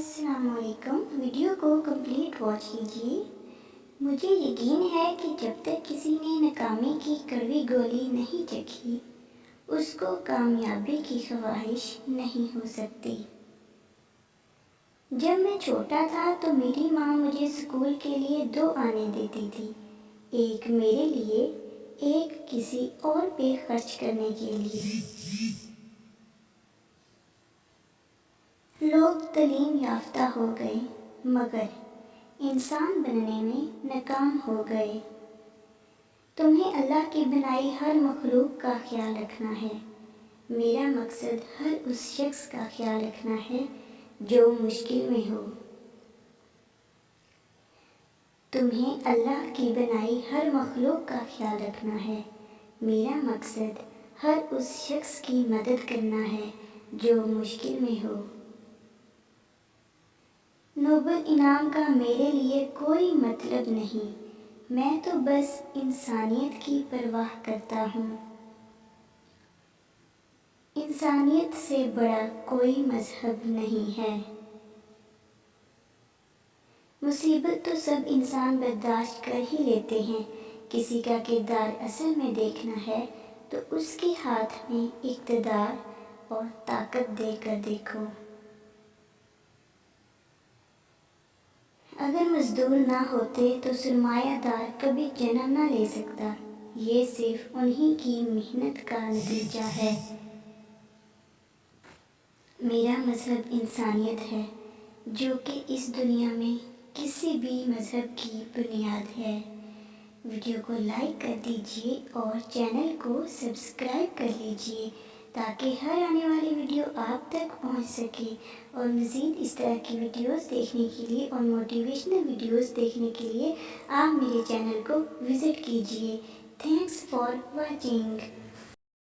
السلام علیکم. ویڈیو کو کمپلیٹ واچ کیجیے. مجھے یقین ہے کہ جب تک کسی نے ناکامی کی کڑوی گولی نہیں چکھی اس کو کامیابی کی خواہش نہیں ہو سکتی. جب میں چھوٹا تھا تو میری ماں مجھے اسکول کے لیے 2 آنے دیتی تھی، ایک میرے لیے، ایک کسی اور پہ خرچ کرنے کے لیے. لوگ تعلیم یافتہ ہو گئے مگر انسان بننے میں ناکام ہو گئے. تمہیں اللہ کی بنائی ہر مخلوق کا خیال رکھنا ہے. میرا مقصد ہر اس شخص کا خیال رکھنا ہے جو مشکل میں ہو. تمہیں اللہ کی بنائی ہر مخلوق کا خیال رکھنا ہے. میرا مقصد ہر اس شخص کی مدد کرنا ہے جو مشکل میں ہو. نوبل انعام کا میرے لیے کوئی مطلب نہیں، میں تو بس انسانیت کی پرواہ کرتا ہوں. انسانیت سے بڑا کوئی مذہب نہیں ہے. مصیبت تو سب انسان برداشت کر ہی لیتے ہیں. کسی کا کردار اصل میں دیکھنا ہے تو اس کے ہاتھ میں اقتدار اور طاقت دے کر دیکھو. اگر مزدور نہ ہوتے تو سرمایہ دار کبھی جنم نہ لے سکتا. یہ صرف انہی کی محنت کا نتیجہ ہے. میرا مذہب انسانیت ہے جو کہ اس دنیا میں کسی بھی مذہب کی بنیاد ہے. ویڈیو کو لائک کر دیجیے اور چینل کو سبسکرائب کر لیجیے تاکہ ہر آنے والی ویڈیو آپ تک پہنچ سکے. اور مزید اس طرح کی ویڈیوز دیکھنے کے لیے اور موٹیویشنل ویڈیوز دیکھنے کے لیے آپ میرے چینل کو وزٹ کیجیے. Thanks for watching.